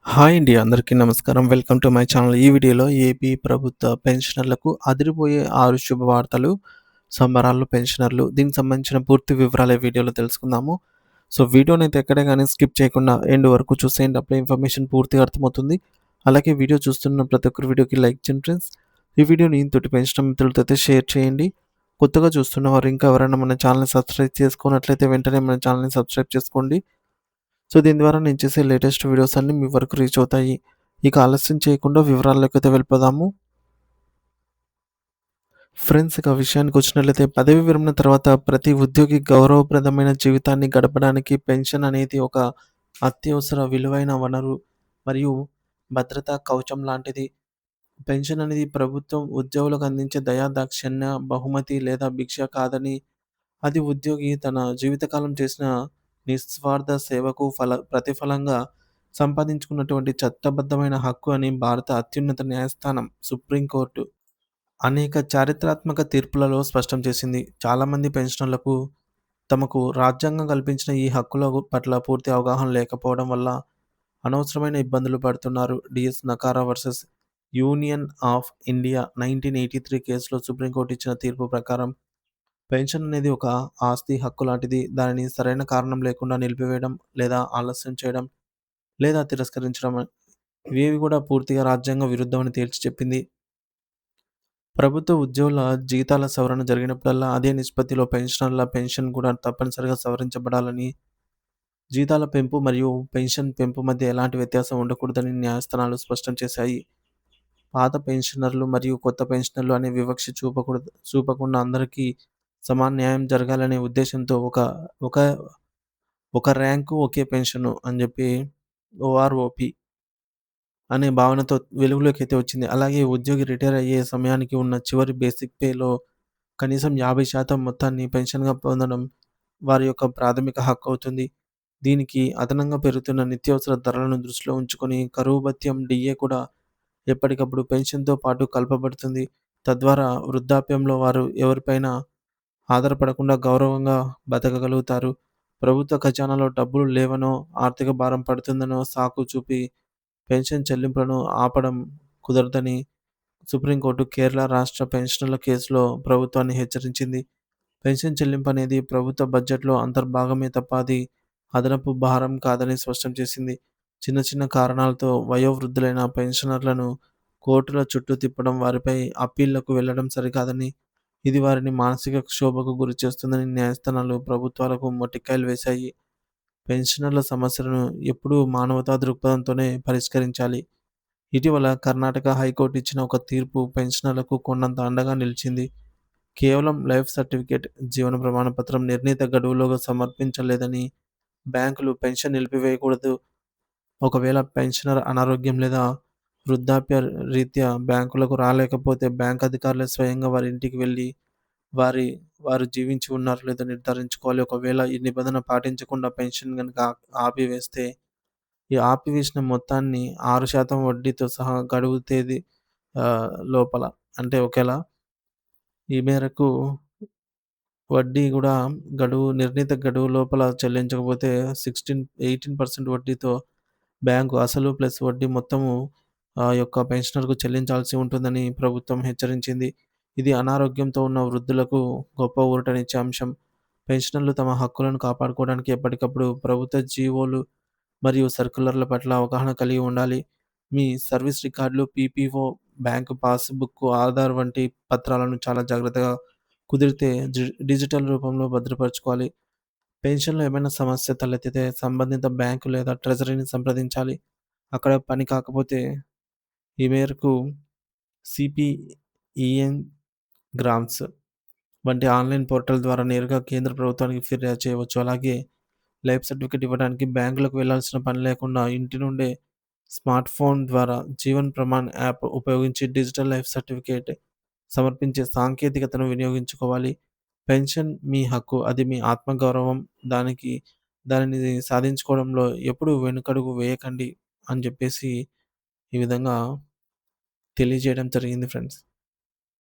Hi అండి. అందరికీ నమస్కారం. Welcome to my channel. ఈ వీడియోలో ఏపీ ప్రభుత్వ పెన్షనర్లకు అదిరిపోయే 6 శుభవార్తలు, సంబరాలు పెన్షనర్లు దీనికి సంబంధించిన పూర్తి వివరాలు ఈ వీడియోలో తెలుసుకుందాము. సో, వీడియోనైతే ఎక్కడ గాని స్కిప్ చేయకుండా ఎండ్ వరకు చూసేయండి. అప్పుడే ఇన్ఫర్మేషన్ పూర్తిగా అర్థమవుతుంది. అలాగే వీడియో చూస్తున్న ప్రతి ఒక్కరు వీడియోకి లైక్ చేయండి ఫ్రెండ్స్. ఈ వీడియోని తోటి పెన్షనర్ మిత్రులతో అయితే షేర్ చేయండి. కొత్తగా చూస్తున్నవారు ఇంకా ఎవరైనా మన ఛానల్‌ని సబ్స్క్రైబ్ చేసుకోనట్లయితే వెంటనే మన ఛానల్‌ని సబ్స్క్రైబ్ చేసుకోండి. సో, దీని ద్వారా నేను చేసే లేటెస్ట్ వీడియోస్ అన్నీ మీ వరకు రీచ్ అవుతాయి. ఇక ఆలస్యం చేయకుండా వివరాల్లోకైతే వెళ్ళిపోదాము. ఫ్రెండ్స్, ఇక విషయానికొచ్చినట్లయితే పదవీ విరమణ తర్వాత ప్రతి ఉద్యోగి గౌరవప్రదమైన జీవితాన్ని గడపడానికి పెన్షన్ అనేది ఒక అత్యవసర విలువైన వనరు మరియు భద్రతా కవచం లాంటిది. పెన్షన్ అనేది ప్రభుత్వం ఉద్యోగులకు అందించే దయాదాక్షిణ్య బహుమతి లేదా భిక్ష కాదని, అది ఉద్యోగి తన జీవితకాలం చేసిన నిస్వార్థ సేవకు ప్రతిఫలంగా సంపాదించుకున్నటువంటి చట్టబద్ధమైన హక్కు అని భారత అత్యున్నత న్యాయస్థానం సుప్రీంకోర్టు అనేక చారిత్రాత్మక తీర్పులలో స్పష్టం చేసింది. చాలామంది పెన్షనర్లకు తమకు రాజ్యాంగం కల్పించిన ఈ హక్కుల పట్ల పూర్తి అవగాహన లేకపోవడం వల్ల అనవసరమైన ఇబ్బందులు పడుతున్నారు. DS Nakara versus union of India 1983 కేసులో సుప్రీంకోర్టు ఇచ్చిన తీర్పు ప్రకారం పెన్షన్ అనేది ఒక ఆస్తి హక్కు లాంటిది. దానిని సరైన కారణం లేకుండా నిలిపివేయడం లేదా ఆలస్యం చేయడం లేదా తిరస్కరించడం ఇవేవి కూడా పూర్తిగా రాజ్యాంగ విరుద్ధమని తేల్చి చెప్పింది. ప్రభుత్వ ఉద్యోగుల జీతాల సవరణ జరిగినప్పుడల్లా అదే నిష్పత్తిలో పెన్షనర్ల పెన్షన్ కూడా తప్పనిసరిగా సవరించబడాలని, జీతాల పెంపు మరియు పెన్షన్ పెంపు మధ్య ఎలాంటి వ్యత్యాసం ఉండకూడదని న్యాయస్థానాలు స్పష్టం చేశాయి. పాత పెన్షనర్లు మరియు కొత్త పెన్షనర్లు అనే వివక్ష చూపకుండా అందరికీ సమాన న్యాయం జరగాలనే ఉద్దేశంతో ఒక ఒక ఒక ర్యాంకు ఒకే పెన్షను అని చెప్పి ఓఆర్ఓపి అనే భావనతో వెలుగులోకైతే వచ్చింది. అలాగే ఉద్యోగి రిటైర్ అయ్యే సమయానికి ఉన్న చివరి బేసిక్ పేలో కనీసం 50% మొత్తాన్ని పెన్షన్‌గా పొందడం వారి యొక్క ప్రాథమిక హక్కు అవుతుంది. దీనికి అదనంగా పెరుగుతున్న నిత్యావసర ధరలను దృష్టిలో ఉంచుకొని కరువు భత్యం, డీఏ కూడా ఎప్పటికప్పుడు పెన్షన్‌తో పాటు కలపబడుతుంది. తద్వారా వృద్ధాప్యంలో వారు ఎవరిపైన ఆధారపడకుండా గౌరవంగా బతకగలుగుతారు. ప్రభుత్వ ఖజానాలో డబ్బులు లేవనో, ఆర్థిక భారం పడుతుందనో సాకు చూపి పెన్షన్ చెల్లింపులను ఆపడం కుదరదని సుప్రీంకోర్టు కేరళ రాష్ట్ర పెన్షనర్ల కేసులో ప్రభుత్వాన్ని హెచ్చరించింది. పెన్షన్ చెల్లింపు అనేది ప్రభుత్వ బడ్జెట్‌లో అంతర్భాగమే తప్ప అది అదనపు భారం కాదని స్పష్టం చేసింది. చిన్న చిన్న కారణాలతో వయోవృద్ధులైన పెన్షనర్లను కోర్టుల చుట్టూ తిప్పడం, వారిపై అప్పీళ్లకు వెళ్లడం సరికాదని, ఇది వారిని మానసిక క్షోభకు గురిచేస్తుందని న్యాయస్థానాలు ప్రభుత్వాలకు మొట్టికాయలు వేశాయి. పెన్షనర్ల సమస్యలను ఎప్పుడూ మానవతా దృక్పథంతోనే పరిష్కరించాలి. ఇటీవల కర్ణాటక హైకోర్టు ఇచ్చిన ఒక తీర్పు పెన్షనర్లకు కొండంత అండగా నిలిచింది. కేవలం లైఫ్ సర్టిఫికేట్, జీవన ప్రమాణ పత్రం నిర్ణీత గడువులోగా సమర్పించలేదని బ్యాంకులు పెన్షన్ నిలిపివేయకూడదు. ఒకవేళ పెన్షనర్ అనారోగ్యం లేదా వృద్ధాప్య రీత్యా బ్యాంకులకు రాలేకపోతే బ్యాంక్ అధికారులే స్వయంగా వారి ఇంటికి వెళ్లి వారి వారు జీవించి ఉన్నారో లేదో నిర్ధారించుకోవాలి. ఒకవేళ ఈ నిబంధన పాటించకుండా పెన్షన్ గనుక ఆపివేస్తే, ఈ ఆపివేసిన మొత్తాన్ని 6% వడ్డీతో సహా గడువు తేదీ లోపల అంటే ఒకేళ ఈ మేరకు వడ్డీ గూడా నిర్ణీత గడువు లోపల చెల్లించకపోతే 18% వడ్డీతో బ్యాంకు అసలు ప్లస్ వడ్డీ మొత్తము యొక్క పెన్షనర్‌కు చెల్లించాల్సి ఉంటుందని ప్రభుత్వం హెచ్చరించింది. ఇది అనారోగ్యంతో ఉన్న వృద్ధులకు గొప్ప ఊరటనిచ్చే అంశం. పెన్షనర్లు తమ హక్కులను కాపాడుకోవడానికి ఎప్పటికప్పుడు ప్రభుత్వ జీవోలు మరియు సర్క్యులర్ల పట్ల అవగాహన కలిగి ఉండాలి. మీ సర్వీస్ రికార్డులు, పీపీఓ, బ్యాంకు పాస్‌బుక్, ఆధార్ వంటి పత్రాలను చాలా జాగ్రత్తగా కుదిరితే డిజిటల్ రూపంలో భద్రపరచుకోవాలి. పెన్షన్‌లో ఏమైనా సమస్య తలెత్తితే సంబంధిత బ్యాంకు లేదా ట్రెజరీని సంప్రదించాలి. అక్కడ పని కాకపోతే ఈ మేరకు సిపిఈఎన్ గ్రామ్స్ వంటి ఆన్‌లైన్ పోర్టల్ ద్వారా నేరుగా కేంద్ర ప్రభుత్వానికి ఫిర్యాదు చేయవచ్చు. అలాగే లైఫ్ సర్టిఫికేట్ ఇవ్వడానికి బ్యాంకులకు వెళ్లాల్సిన పని లేకుండా ఇంటి నుండే స్మార్ట్ ఫోన్ ద్వారా జీవన్ ప్రమాణ్ యాప్ ఉపయోగించి డిజిటల్ లైఫ్ సర్టిఫికేట్ సమర్పించే సాంకేతికతను వినియోగించుకోవాలి. పెన్షన్ మీ హక్కు. అది మీ ఆత్మగౌరవం. దానిని సాధించుకోవడంలో ఎప్పుడూ వెనుకడుగు వేయకండి అని చెప్పేసి ఈ విధంగా తెలియజేయడం జరిగింది ఫ్రెండ్స్.